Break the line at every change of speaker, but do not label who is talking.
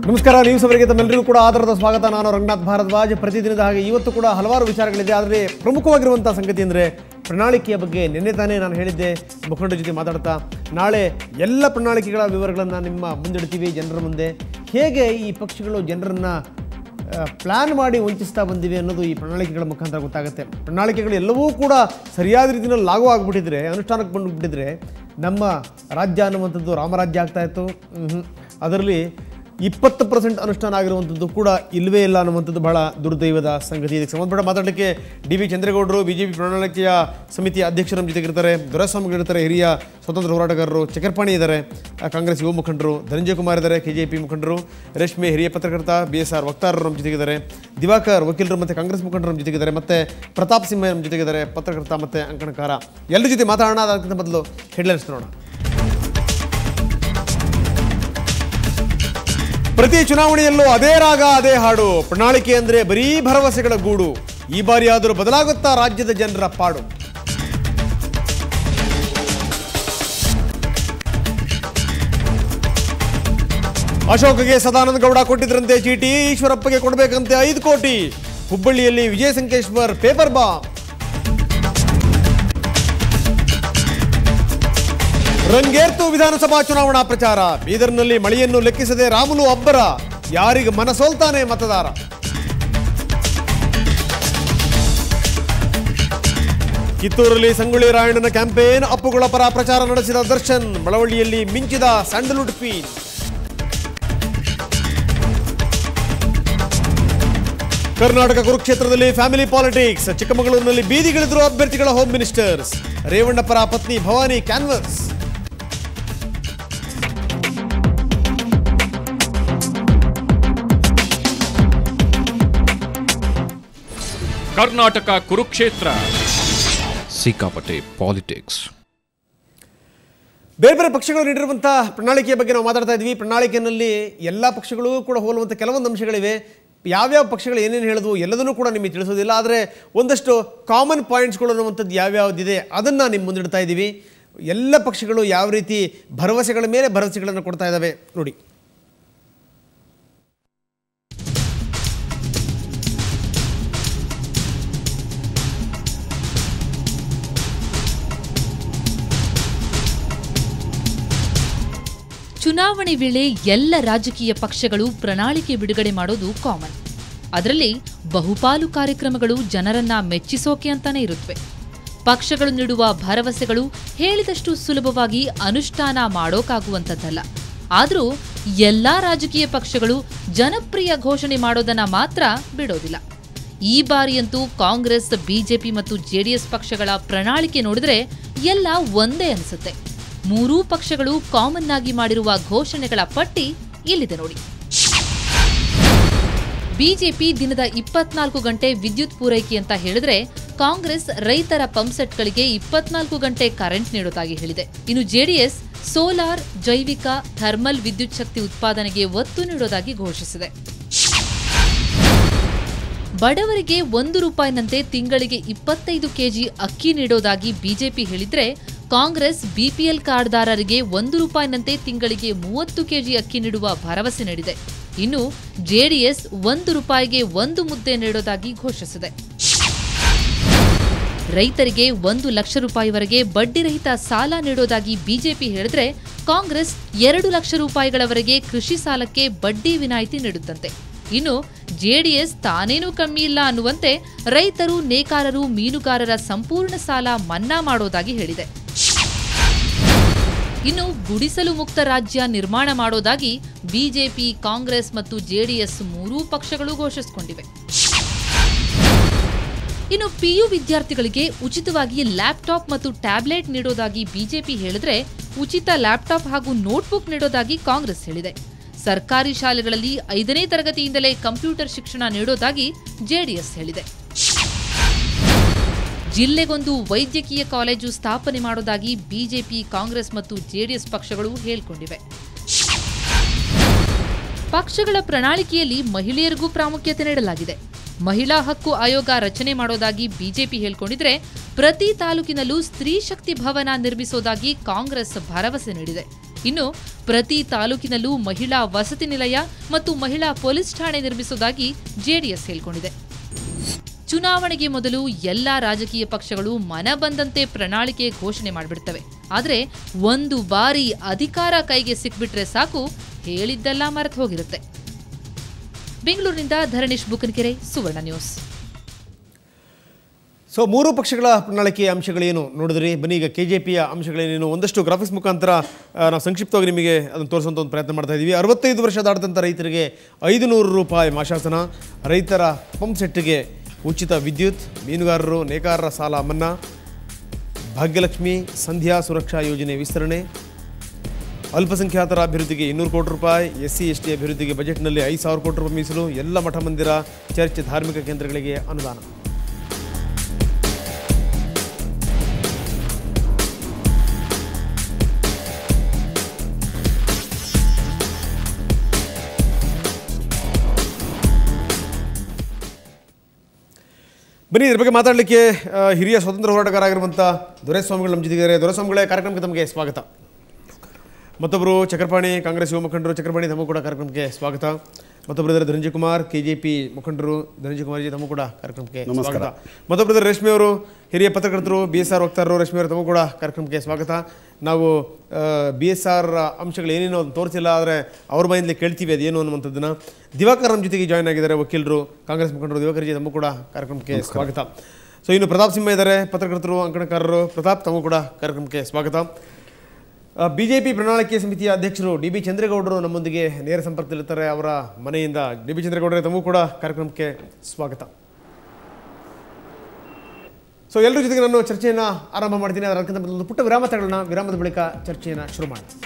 ನಮಸ್ಕಾರ, ನ್ಯೂಸ್ ಅವರಿಗೆ ತಮ್ಮೆಲ್ಲರಿಗೂ ಕೂಡ ಆಧಾರದ ಸ್ವಾಗತ. ನಾನು ರಂಗನಾಥ್ ಭಾರದ್ವಾಜ್. ಪ್ರತಿದಿನದ ಹಾಗೆ ಇವತ್ತು ಕೂಡ ಹಲವಾರು ವಿಚಾರಗಳಿದೆ. ಆದರೆ ಪ್ರಮುಖವಾಗಿರುವಂಥ ಸಂಗತಿ ಅಂದರೆ ಪ್ರಣಾಳಿಕೆಯ ಬಗ್ಗೆ. ನಿನ್ನೆ ತಾನೇ ನಾನು ಹೇಳಿದ್ದೆ ಮುಖಂಡರ ಜೊತೆ ಮಾತಾಡ್ತಾ, ನಾಳೆ ಎಲ್ಲ ಪ್ರಣಾಳಿಕೆಗಳ ವಿವರಗಳನ್ನು ನಿಮ್ಮ ಮುಂದಿಡ್ತೀವಿ ಜನರ ಮುಂದೆ. ಹೇಗೆ ಈ ಪಕ್ಷಗಳು ಜನರನ್ನು ಪ್ಲ್ಯಾನ್ ಮಾಡಿ ವಂಚಿಸ್ತಾ ಬಂದಿವೆ ಅನ್ನೋದು ಈ ಪ್ರಣಾಳಿಕೆಗಳ ಮುಖಾಂತರ ಗೊತ್ತಾಗುತ್ತೆ. ಪ್ರಣಾಳಿಕೆಗಳು ಎಲ್ಲವೂ ಕೂಡ ಸರಿಯಾದ ರೀತಿಯಲ್ಲಿ ಲಾಗೂ ಆಗಿಬಿಟ್ಟಿದ್ರೆ, ಅನುಷ್ಠಾನಕ್ಕೆ ಬಂದುಬಿಟ್ಟಿದ್ರೆ ನಮ್ಮ ರಾಜ್ಯ ಅನ್ನುವಂಥದ್ದು ರಾಮರಾಜ್ಯ ಆಗ್ತಾಯಿತ್ತು. ಅದರಲ್ಲಿ 20% ಅನುಷ್ಠಾನ ಆಗಿರುವಂಥದ್ದು ಕೂಡ ಇಲ್ಲವೇ ಇಲ್ಲ ಅನ್ನುವಂಥದ್ದು ಬಹಳ ದುರ್ದೈವದ ಸಂಗತಿ. ಇದಕ್ಕೆ ಸಂಬಂಧಪಟ್ಟ ಮಾತಾಡಲಿಕ್ಕೆ ಡಿ.ವಿ. ಚಂದ್ರೇಗೌಡರು, ಬಿಜೆಪಿ ಪ್ರಣಾಳಿಕೆಯ ಸಮಿತಿಯ ಅಧ್ಯಕ್ಷರ ನಮ್ಮ ಜೊತೆಗಿರ್ತಾರೆ, ದೊರೆಸ್ವಾಮಿಗಳಿರ್ತಾರೆ, ಹಿರಿಯ ಸ್ವತಂತ್ರ ಹೋರಾಟಗಾರರು, ಚಕರ್ಪಾಣಿ ಇದ್ದಾರೆ, ಕಾಂಗ್ರೆಸ್ ಯುವ ಮುಖಂಡರು, ಧನಂಜಯ ಕುಮಾರ್ ಇದ್ದಾರೆ, KJP ಮುಖಂಡರು, ರೇಷ್ಮೆ ಹಿರಿಯ ಪತ್ರಕರ್ತ, BSR ವಕ್ತಾರರು ನಮ್ಮ ಜೊತೆಗಿದ್ದಾರೆ, ದಿವಾಕರ್ ವಕೀಲರು ಮತ್ತು ಕಾಂಗ್ರೆಸ್ ಮುಖಂಡರು ನಮ್ಮ ಜೊತೆಗಿದ್ದಾರೆ, ಮತ್ತು ಪ್ರತಾಪ್ ಸಿಂಹ ನಮ್ಮ ಜೊತೆಗಿದ್ದಾರೆ, ಪತ್ರಕರ್ತ ಮತ್ತು ಅಂಕಣಕಾರ. ಎಲ್ಲರ ಜೊತೆ ಮಾತಾಡೋಣ. ಅದಕ್ಕಿಂತ ಮೊದಲು ಹೆಡ್ಲೈನ್ಸ್ ನೋಡೋಣ. ಪ್ರತಿ ಚುನಾವಣೆಯಲ್ಲೂ ಅದೇ ರಾಗ ಅದೇ ಹಾಡು. ಪ್ರಣಾಳಿಕೆ ಅಂದರೆ ಬರೀ ಭರವಸೆಗಳ ಗೂಡು. ಈ ಬಾರಿ ಆದರೂ ಬದಲಾಗುತ್ತಾ ರಾಜ್ಯದ ಜನರ ಪಾಡು? ಅಶೋಕ್ಗೆ ಸದಾನಂದ ಗೌಡ ಕೊಟ್ಟಿದ್ರಂತೆ ಚೀಟಿ, ಈಶ್ವರಪ್ಪಗೆ ಕೊಡಬೇಕಂತೆ 5 ಕೋಟಿ. ಹುಬ್ಬಳ್ಳಿಯಲ್ಲಿ ವಿಜಯ ಸಂಕೇಶ್ವರ್ ಪೇಪರ್ ಬಾಂಬ್. ರಂಗೇರ್ತು ವಿಧಾನಸಭಾ ಚುನಾವಣಾ ಪ್ರಚಾರ. ಬೀದರ್ನಲ್ಲಿ ಮಳೆಯನ್ನು ಲೆಕ್ಕಿಸದೆ ರಾಮುಲು ಅಬ್ಬರ. ಯಾರಿಗೆ ಮನಸೋಲ್ತಾನೆ ಮತದಾರ? ಕಿತ್ತೂರಲ್ಲಿ ಸಂಗೊಳ್ಳಿ ರಾಯಣ್ಣನ ಕ್ಯಾಂಪೇನ್. ಅಪ್ಪುಗಳ ಪರ ಪ್ರಚಾರ ನಡೆಸಿದ ದರ್ಶನ್. ಮಳವಳ್ಳಿಯಲ್ಲಿ ಮಿಂಚಿದ ಸ್ಯಾಂಡಲ್ವುಡ್ ಕ್ವೀನ್. ಕರ್ನಾಟಕ ಕುರುಕ್ಷೇತ್ರದಲ್ಲಿ ಫ್ಯಾಮಿಲಿ ಪಾಲಿಟಿಕ್ಸ್. ಚಿಕ್ಕಮಗಳೂರಿನಲ್ಲಿ ಬೀದಿಗಿಳಿದ್ರು ಅಭ್ಯರ್ಥಿಗಳ ಹೋಮ್ ಮಿನಿಸ್ಟರ್ಸ್. ರೇವಣ್ಣ ಪರ ಪತ್ನಿ ಭವಾನಿ ಕ್ಯಾನ್ವಸ್.
ಕರ್ನಾಟಕ ಕುರುಕ್ಷೇತ್ರ, ಸಿಕ್ಕಾಪಟ್ಟೆ ಪಾಲಿಟಿಕ್ಸ್.
ಬೇರೆ ಬೇರೆ ಪಕ್ಷಗಳು ನೀಡಿರುವಂತಹ ಪ್ರಣಾಳಿಕೆಯ ಬಗ್ಗೆ ನಾವು ಮಾತಾಡ್ತಾ ಇದ್ವಿ. ಪ್ರಣಾಳಿಕೆಯಲ್ಲಿ ಎಲ್ಲ ಪಕ್ಷಗಳು ಕೂಡ ಹೋಲುವಂಥ ಕೆಲವೊಂದು ಅಂಶಗಳಿವೆ. ಯಾವ್ಯಾವ ಪಕ್ಷಗಳು ಏನೇನು ಹೇಳಿದ್ವು ಎಲ್ಲದನ್ನೂ ಕೂಡ ನಿಮಗೆ ತಿಳಿಸೋದಿಲ್ಲ. ಆದರೆ ಒಂದಷ್ಟು ಕಾಮನ್ ಪಾಯಿಂಟ್ಸ್ಗಳು ಅನ್ನುವಂಥದ್ದು ಯಾವ್ಯಾವುದಿದೆ ಅದನ್ನು ನಿಮ್ಮ ಮುಂದಿಡ್ತಾ ಇದ್ದೀವಿ. ಎಲ್ಲ ಪಕ್ಷಗಳು ಯಾವ ರೀತಿ ಭರವಸೆಗಳ ಮೇಲೆ ಭರವಸೆಗಳನ್ನು ಕೊಡ್ತಾ ಇದ್ದಾವೆ ನೋಡಿ.
ಚುನಾವಣೆ ವೇಳೆ ಎಲ್ಲ ರಾಜಕೀಯ ಪಕ್ಷಗಳು ಪ್ರಣಾಳಿಕೆ ಬಿಡುಗಡೆ ಮಾಡೋದು ಕಾಮನ್. ಅದರಲ್ಲಿ ಬಹುಪಾಲು ಕಾರ್ಯಕ್ರಮಗಳು ಜನರನ್ನ ಮೆಚ್ಚಿಸೋಕೆ ಅಂತಾನೆ ಇರುತ್ತವೆ. ಪಕ್ಷಗಳು ನೀಡುವ ಭರವಸೆಗಳು ಹೇಳಿದಷ್ಟು ಸುಲಭವಾಗಿ ಅನುಷ್ಠಾನ ಮಾಡೋಕ್ಕಾಗುವಂಥದ್ದಲ್ಲ. ಆದರೂ ಎಲ್ಲಾ ರಾಜಕೀಯ ಪಕ್ಷಗಳು ಜನಪ್ರಿಯ ಘೋಷಣೆ ಮಾಡೋದನ್ನ ಮಾತ್ರ ಬಿಡೋದಿಲ್ಲ. ಈ ಬಾರಿಯಂತೂ ಕಾಂಗ್ರೆಸ್, ಬಿಜೆಪಿ ಮತ್ತು ಜೆಡಿಎಸ್ ಪಕ್ಷಗಳ ಪ್ರಣಾಳಿಕೆ ನೋಡಿದ್ರೆ ಎಲ್ಲ ಒಂದೇ ಅನಿಸುತ್ತೆ. ಮೂರೂ ಪಕ್ಷಗಳು ಕಾಮನ್ ಆಗಿ ಮಾಡಿರುವ ಘೋಷಣೆಗಳ ಪಟ್ಟಿ ಇಲ್ಲಿದೆ ನೋಡಿ. ಬಿಜೆಪಿ ದಿನದ 24 ಗಂಟೆ ವಿದ್ಯುತ್ ಪೂರೈಕೆ ಅಂತ ಹೇಳಿದ್ರೆ, ಕಾಂಗ್ರೆಸ್ ರೈತರ ಪಂಪ್ಸೆಟ್ಗಳಿಗೆ 24 ಗಂಟೆ ಕರೆಂಟ್ ನೀಡೋದಾಗಿ ಹೇಳಿದೆ. ಇನ್ನು ಜೆಡಿಎಸ್ ಸೋಲಾರ್, ಜೈವಿಕ, ಥರ್ಮಲ್ ವಿದ್ಯುತ್ ಶಕ್ತಿ ಉತ್ಪಾದನೆಗೆ ಒತ್ತು ನೀಡೋದಾಗಿ ಘೋಷಿಸಿದೆ. ಬಡವರಿಗೆ ₹1ನಂತೆ ತಿಂಗಳಿಗೆ 25 ಕೆಜಿ ಅಕ್ಕಿ ನೀಡೋದಾಗಿ ಬಿಜೆಪಿ ಹೇಳಿದ್ರೆ, ಕಾಂಗ್ರೆಸ್ ಬಿಪಿಎಲ್ ಕಾರ್ಡ್ದಾರರಿಗೆ ₹1ನಂತೆ ತಿಂಗಳಿಗೆ 30 ಕೆಜಿ ಅಕ್ಕಿ ನೀಡುವ ಭರವಸೆ ನೀಡಿದೆ. ಇನ್ನು ಜೆಡಿಎಸ್ ₹1ಗೆ 1 ಮುದ್ದೆ ನೀಡೋದಾಗಿ ಘೋಷಿಸಿದೆ. ರೈತರಿಗೆ ₹1 ಲಕ್ಷವರೆಗೆ ಬಡ್ಡಿರಹಿತ ಸಾಲ ನೀಡೋದಾಗಿ ಬಿಜೆಪಿ ಹೇಳಿದ್ರೆ, ಕಾಂಗ್ರೆಸ್ ₹2 ಲಕ್ಷವರೆಗೆ ಕೃಷಿ ಸಾಲಕ್ಕೆ ಬಡ್ಡಿ ವಿನಾಯಿತಿ ನೀಡುತ್ತಂತೆ. ಇನ್ನು ಜೆಡಿಎಸ್ ತಾನೇನೂ ಕಮ್ಮಿ ಇಲ್ಲ ಅನ್ನುವಂತೆ ರೈತರು, ನೇಕಾರರು, ಮೀನುಗಾರರ ಸಂಪೂರ್ಣ ಸಾಲ ಮನ್ನಾ ಮಾಡೋದಾಗಿ ಹೇಳಿದೆ. ಇನ್ನು ಗುಡಿಸಲು ಮುಕ್ತ ರಾಜ್ಯ ನಿರ್ಮಾಣ ಮಾಡೋದಾಗಿ ಬಿಜೆಪಿ, ಕಾಂಗ್ರೆಸ್ ಮತ್ತು ಜೆಡಿಎಸ್ ಮೂರೂ ಪಕ್ಷಗಳು ಘೋಷಿಸಿಕೊಂಡಿವೆ. ಇನ್ನು PU ವಿದ್ಯಾರ್ಥಿಗಳಿಗೆ ಉಚಿತವಾಗಿ ಲ್ಯಾಪ್ಟಾಪ್ ಮತ್ತು ಟ್ಯಾಬ್ಲೆಟ್ ನೀಡೋದಾಗಿ ಬಿಜೆಪಿ ಹೇಳಿದ್ರೆ, ಉಚಿತ ಲ್ಯಾಪ್ಟಾಪ್ ಹಾಗೂ ನೋಟ್ಬುಕ್ ನೀಡೋದಾಗಿ ಕಾಂಗ್ರೆಸ್ ಹೇಳಿದೆ. ಸರ್ಕಾರಿ ಶಾಲೆಗಳಲ್ಲಿ 5ನೇ ತರಗತಿಯಿಂದಲೇ ಕಂಪ್ಯೂಟರ್ ಶಿಕ್ಷಣ ನೀಡೋದಾಗಿ ಜೆಡಿಎಸ್ ಹೇಳಿದೆ. ಜಿಲ್ಲೆಗೊಂದು ವೈದ್ಯಕೀಯ ಕಾಲೇಜು ಸ್ಥಾಪನೆ ಮಾಡೋದಾಗಿ ಬಿಜೆಪಿ, ಕಾಂಗ್ರೆಸ್ ಮತ್ತು ಜೆಡಿಎಸ್ ಪಕ್ಷಗಳು ಹೇಳಿಕೊಂಡಿವೆ. ಪಕ್ಷಗಳ ಪ್ರಣಾಳಿಕೆಯಲ್ಲಿ ಮಹಿಳೆಯರಿಗೂ ಪ್ರಾಮುಖ್ಯತೆ ನೀಡಲಾಗಿದೆ. ಮಹಿಳಾ ಹಕ್ಕು ಆಯೋಗ ರಚನೆ ಮಾಡೋದಾಗಿ ಬಿಜೆಪಿ ಹೇಳಿಕೊಂಡಿದ್ರೆ, ಪ್ರತಿ ತಾಲೂಕಿನಲ್ಲೂ ಸ್ತ್ರೀ ಶಕ್ತಿ ಭವನ ನಿರ್ಮಿಸೋದಾಗಿ ಕಾಂಗ್ರೆಸ್ ಭರವಸೆ ನೀಡಿದೆ. ಇನ್ನು ಪ್ರತಿ ತಾಲೂಕಿನಲ್ಲೂ ಮಹಿಳಾ ವಸತಿ ನಿಲಯ ಮತ್ತು ಮಹಿಳಾ ಪೊಲೀಸ್ ಠಾಣೆ ನಿರ್ಮಿಸುವುದಾಗಿ ಜೆಡಿಎಸ್ ಹೇಳಿಕೊಂಡಿದೆ. ಚುನಾವಣೆಗೆ ಮೊದಲು ಎಲ್ಲಾ ರಾಜಕೀಯ ಪಕ್ಷಗಳು ಮನ ಬಂದಂತೆ ಪ್ರಣಾಳಿಕೆ ಘೋಷಣೆ ಮಾಡಿಬಿಡ್ತವೆ. ಆದರೆ ಒಂದು ಬಾರಿ ಅಧಿಕಾರ ಕೈಗೆ ಸಿಕ್ಬಿಟ್ರೆ ಸಾಕು, ಹೇಳಿದ್ದೆಲ್ಲ ಮರೆತು ಹೋಗಿರುತ್ತೆ. ಬೆಂಗಳೂರಿನಿಂದ ಧರಣೇಶ್ ಬುಕನಕೆರೆ, ಸುವರ್ಣ ನ್ಯೂಸ್.
ಸೊ 3 ಪಕ್ಷಗಳ ಪ್ರಣಾಳಿಕೆಯ ಅಂಶಗಳೇನು ನೋಡಿದ್ರಿ. ಬನ್ನಿ ಈಗ KJPಯ ಅಂಶಗಳೇನೇನು ಒಂದಷ್ಟು ಗ್ರಾಫಿಕ್ಸ್ ಮುಖಾಂತರ ನಾವು ಸಂಕ್ಷಿಪ್ತವಾಗಿ ನಿಮಗೆ ಅದನ್ನು ತೋರಿಸುವಂಥ ಒಂದು ಪ್ರಯತ್ನ ಮಾಡ್ತಾ ಇದ್ದೀವಿ. 65 ವರ್ಷ ದಾಟದಂಥ ರೈತರಿಗೆ 500 ರೂಪಾಯಿ ಮಾಶಾಸನ, ರೈತರ ಪಂಪ್ ಸೆಟ್ಗೆ ಉಚಿತ ವಿದ್ಯುತ್, ಮೀನುಗಾರರು ನೇಕಾರರ ಸಾಲ ಮನ್ನಾ, ಭಾಗ್ಯಲಕ್ಷ್ಮಿ ಸಂಧ್ಯಾ ಸುರಕ್ಷಾ ಯೋಜನೆ ವಿಸ್ತರಣೆ, ಅಲ್ಪಸಂಖ್ಯಾತರ ಅಭಿವೃದ್ಧಿಗೆ 200 ಕೋಟಿ ರೂಪಾಯಿ, SC/ST ಅಭಿವೃದ್ಧಿಗೆ ಬಜೆಟ್ನಲ್ಲಿ 5,000 ಕೋಟಿ ರೂಪಾಯಿ ಮೀಸಲು, ಎಲ್ಲ ಮಠ ಮಂದಿರ, ಚರ್ಚ್, ಧಾರ್ಮಿಕ ಕೇಂದ್ರಗಳಿಗೆ ಅನುದಾನ. ಬನ್ನಿ ಇದ್ರ ಬಗ್ಗೆ ಮಾತಾಡಲಿಕ್ಕೆ ಹಿರಿಯ ಸ್ವತಂತ್ರ ಹೋರಾಟಗಾರ ಆಗಿರುವಂಥ ದೊರೆಸ್ವಾಮಿಗಳು ನಮ್ಮ ಜೊತೆಗಿದ್ದಾರೆ. ದೊರೆಸ್ವಾಮಿಗಳೇ, ಕಾರ್ಯಕ್ರಮಕ್ಕೆ ತಮಗೆ ಸ್ವಾಗತ. ಮತ್ತೊಬ್ಬರು ಚಕ್ರಪಾಣಿ, ಕಾಂಗ್ರೆಸ್ ಯುವ ಮುಖಂಡರು, ಚಕ್ರಪಾಣಿ, ತಮಗೂ ಕೂಡ ಕಾರ್ಯಕ್ರಮಕ್ಕೆ ಸ್ವಾಗತ. ಮತ್ತೊಬ್ಬರಿದ್ದಾರೆ ಧನಂಜಯ ಕುಮಾರ್, KJP ಮುಖಂಡರು, ಧನಂಜಯ ಕುಮಾರ್ಜಿ, ತಮಗೂ ಕೂಡ ಕಾರ್ಯಕ್ರಮಕ್ಕೆ ಸ್ವಾಗತ. ಮತ್ತೊಬ್ಬರಿದ್ದಾರೆ ರೇಷ್ಮೆ ಅವರು, ಹಿರಿಯ ಪತ್ರಕರ್ತರು, BSR ವಕ್ತಾರರು, ರೇಷ್ಮೆ ಅವರು, ತಮಗೂ ಕೂಡ ಕಾರ್ಯಕ್ರಮಕ್ಕೆ ಸ್ವಾಗತ. ನಾವು BSR ಅಂಶಗಳು ಏನೇನೋ ಅದನ್ನು ತೋರಿಸಿಲ್ಲ, ಆದರೆ ಅವ್ರ ಬಾಯಿಂದಲೇ ಕೇಳ್ತೀವಿ ಅದೇನು ಅನ್ನುವಂಥದ್ದನ್ನು. ದಿವಾಕರ್ ನಮ್ಮ ಜೊತೆಗೆ ಜಾಯ್ನ್ ಆಗಿದ್ದಾರೆ, ವಕೀಲರು, ಕಾಂಗ್ರೆಸ್ ಮುಖಂಡರು. ದಿವಾಕರ್ಜಿ, ತಮಗೂ ಕೂಡ ಕಾರ್ಯಕ್ರಮಕ್ಕೆ ಸ್ವಾಗತ. ಸೊ ಇನ್ನು ಪ್ರತಾಪ್ ಸಿಂಹ ಇದ್ದಾರೆ, ಪತ್ರಕರ್ತರು, ಅಂಕಣಕಾರರು. ಪ್ರತಾಪ್, ತಮಗೂ ಕೂಡ ಕಾರ್ಯಕ್ರಮಕ್ಕೆ ಸ್ವಾಗತ. BJP ಪ್ರಣಾಳಿಕೆ ಸಮಿತಿಯ ಅಧ್ಯಕ್ಷರು DB ಚಂದ್ರೇಗೌಡರು ನಮ್ಮೊಂದಿಗೆ ನೇರ ಸಂಪರ್ಕದಲ್ಲಿರ್ತಾರೆ ಅವರ ಮನೆಯಿಂದ. DB ಚಂದ್ರೇಗೌಡರೇ, ತಮಗೂ ಕೂಡ ಕಾರ್ಯಕ್ರಮಕ್ಕೆ ಸ್ವಾಗತ. ಸೊ ಎಲ್ಲರ ಜೊತೆಗೆ ನಾನು ಚರ್ಚೆಯನ್ನು ಆರಂಭ ಮಾಡ್ತೀನಿ. ಅದಕ್ಕಿಂತ ಮೊದಲು ಪುಟ್ಟ ವಿರಾಮದ ಬಳಿಕ ಚರ್ಚೆಯನ್ನು ಶುರು ಮಾಡೋಣ.